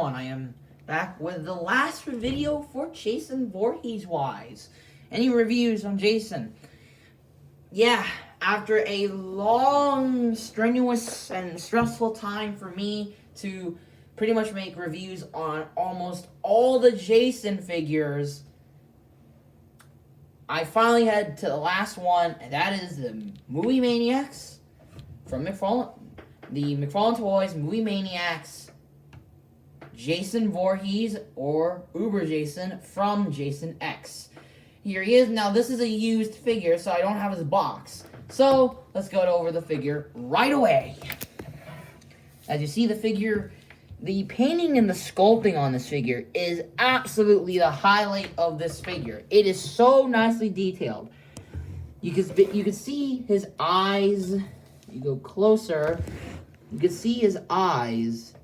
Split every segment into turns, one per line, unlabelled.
everyone, I am back with the last video for Jason Voorhees-wise. Any reviews on Jason? Yeah, after a long, strenuous, and stressful time for me to pretty much make reviews on almost all the Jason figures, I finally head to the last one, and that is the Movie Maniacs from McFarlane. The McFarlane Toys Movie Maniacs Jason Voorhees, or Uber Jason, from Jason X. Here he is. Now, this is a used figure, so I don't have his box. So, let's go over the figure right away. As you see the figure, the painting and the sculpting on this figure is absolutely the highlight of this figure. It is so nicely detailed. You can see his eyes. You go closer, you can see his eyes,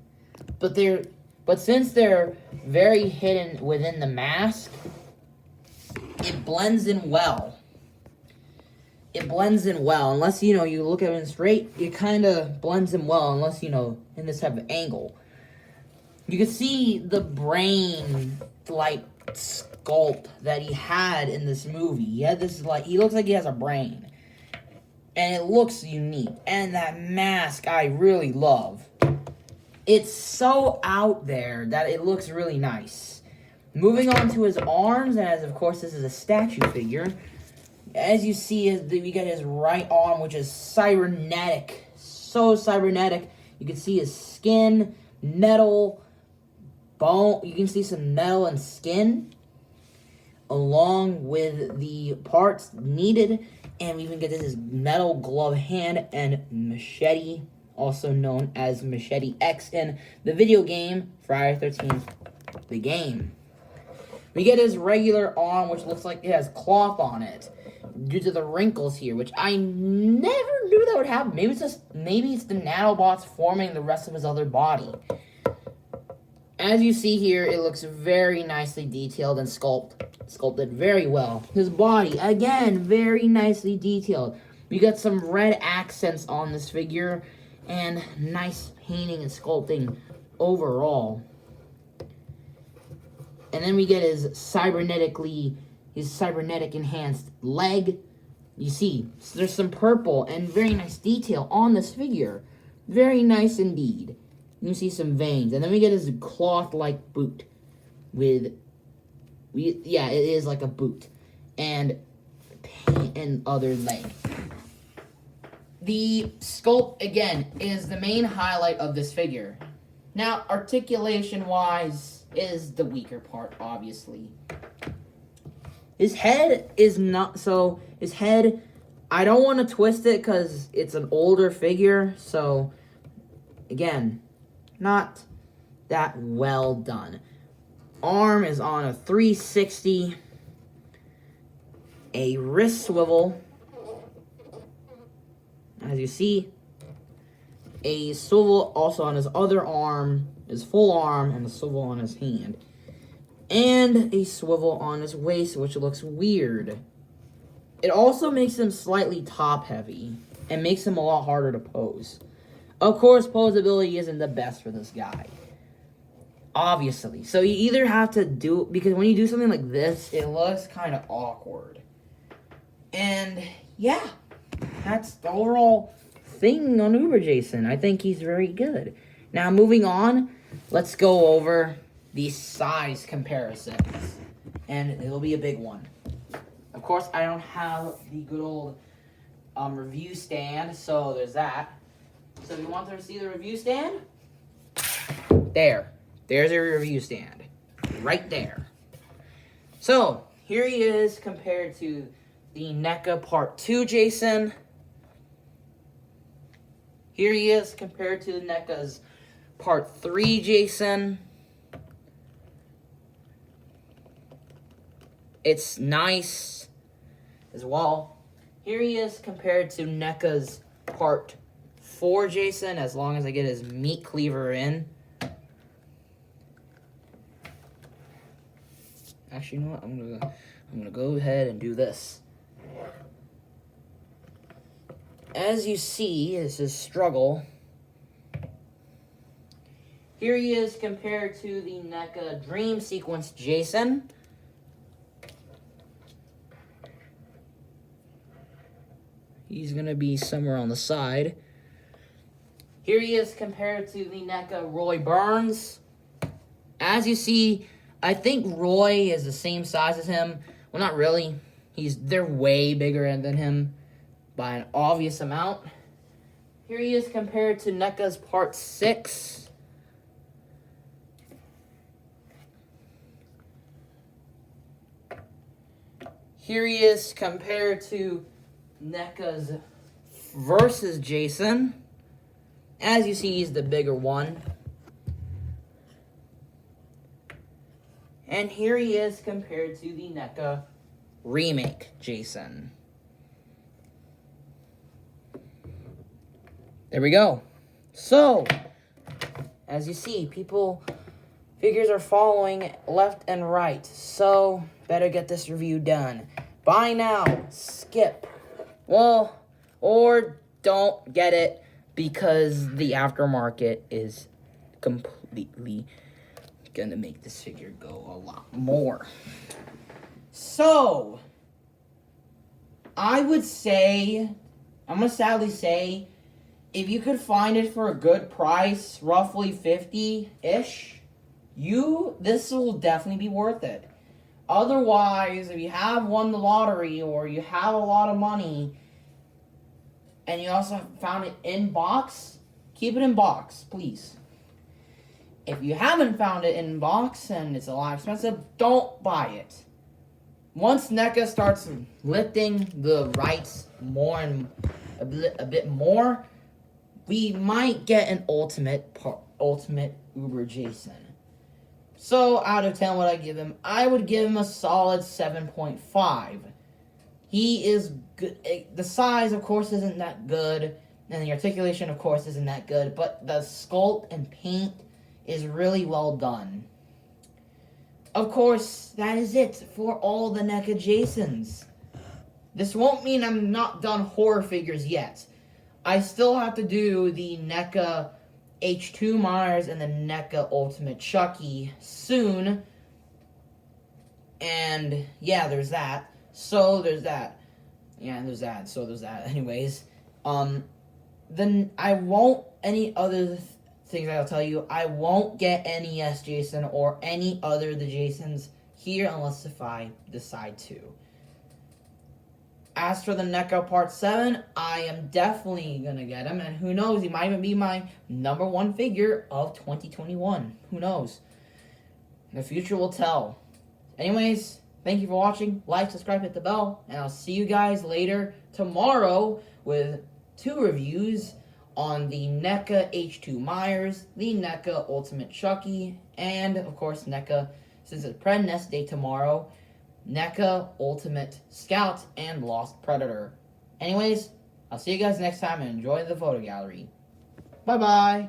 but since they're very hidden within the mask, it blends in well. It blends in well, unless, you look at it straight, it kind of blends in well, unless, in this type of angle. You can see the brain-like sculpt that he had in this movie. He had this, he looks like he has a brain. And it looks unique. And that mask, I really love. It's so out there that it looks really nice. Moving on to his arms, as of course this is a statue figure. As you see, we get his right arm, which is cybernetic. So cybernetic. You can see his skin, metal, bone. You can see some metal and skin, along with the parts needed. And we even get his metal glove hand and machete, also known as Machete X in the video game Friday the 13th, the game. We get his regular arm, which looks like it has cloth on it, due to the wrinkles here, which I never knew that would happen. Maybe it's the nanobots forming the rest of his other body. As you see here, it looks very nicely detailed and sculpted very well. His body, again, very nicely detailed. We got some red accents on this figure, and nice painting and sculpting overall. And then we get his cybernetic enhanced leg. You see, there's some purple and very nice detail on this figure. Very nice indeed. You can see some veins. And then we get his cloth-like boot it is like a boot. And other leg. The sculpt, again, is the main highlight of this figure. Now, articulation-wise is the weaker part, obviously. His head is not, I don't want to twist it because it's an older figure, so, again, not that well done. Arm is on a 360, a wrist swivel, as you see, a swivel also on his other arm, his full arm, and a swivel on his hand, and a swivel on his waist, which looks weird. It also makes him slightly top-heavy, and makes him a lot harder to pose. Of course, posability isn't the best for this guy. Obviously. So you either have to do, because when you do something like this, it looks kind of awkward. And, yeah, that's the overall thing on Uber Jason. I think he's very good. Now, moving on, let's go over the size comparisons. And it'll be a big one. Of course, I don't have the good old review stand, so there's that. So if you want to see the review stand, there's a review stand. Right there. So, here he is compared to the NECA Part 2 Jason. Here he is compared to NECA's Part 3 Jason. It's nice as well. Here he is compared to NECA's Part 4 Jason, as long as I get his meat cleaver in. Actually, you know what? I'm gonna go ahead and do this. As you see, this is struggle. Here he is compared to the NECA Dream Sequence Jason. He's going to be somewhere on the side. Here he is compared to the NECA Roy Burns. As you see, I think Roy is the same size as him. Well, not really. They're way bigger than him by an obvious amount. Here he is compared to NECA's Part 6. Here he is compared to NECA's Versus Jason. As you see, he's the bigger one. And here he is compared to the NECA Remake Jason. There we go. So, as you see, figures are following left and right. So, better get this review done. Buy now, skip. Well, or don't get it because the aftermarket is completely gonna make this figure go a lot more. So, I'm gonna sadly say, if you could find it for a good price, roughly 50-ish, this will definitely be worth it. Otherwise, if you have won the lottery or you have a lot of money and you also found it in box, keep it in box, please. If you haven't found it in box and it's a lot expensive, don't buy it. Once NECA starts lifting the rights more and a bit more, we might get an ultimate Uber Jason. So, out of 10, what I give him? I would give him a solid 7.5. He is good. The size, of course, isn't that good, and the articulation, of course, isn't that good, but the sculpt and paint is really well done. Of course, that is it for all the NECA Jasons. This won't mean I'm not done horror figures yet. I still have to do the NECA H2 Myers and the NECA Ultimate Chucky soon. And yeah, there's that. So there's that. Yeah, and there's that. So there's that. Anyways, then I won't, any other things I'll tell you, I won't get NES Jason or any other of the Jasons here unless if I decide to. As for the NECA Part 7, I am definitely going to get him. And who knows, he might even be my number one figure of 2021. Who knows? The future will tell. Anyways, thank you for watching. Like, subscribe, hit the bell. And I'll see you guys later tomorrow with 2 reviews on the NECA H2 Myers, the NECA Ultimate Chucky, and, of course, NECA, since it's Predators Day tomorrow, NECA Ultimate Scout and Lost Predator. Anyways, I'll see you guys next time and enjoy the photo gallery. Bye-bye.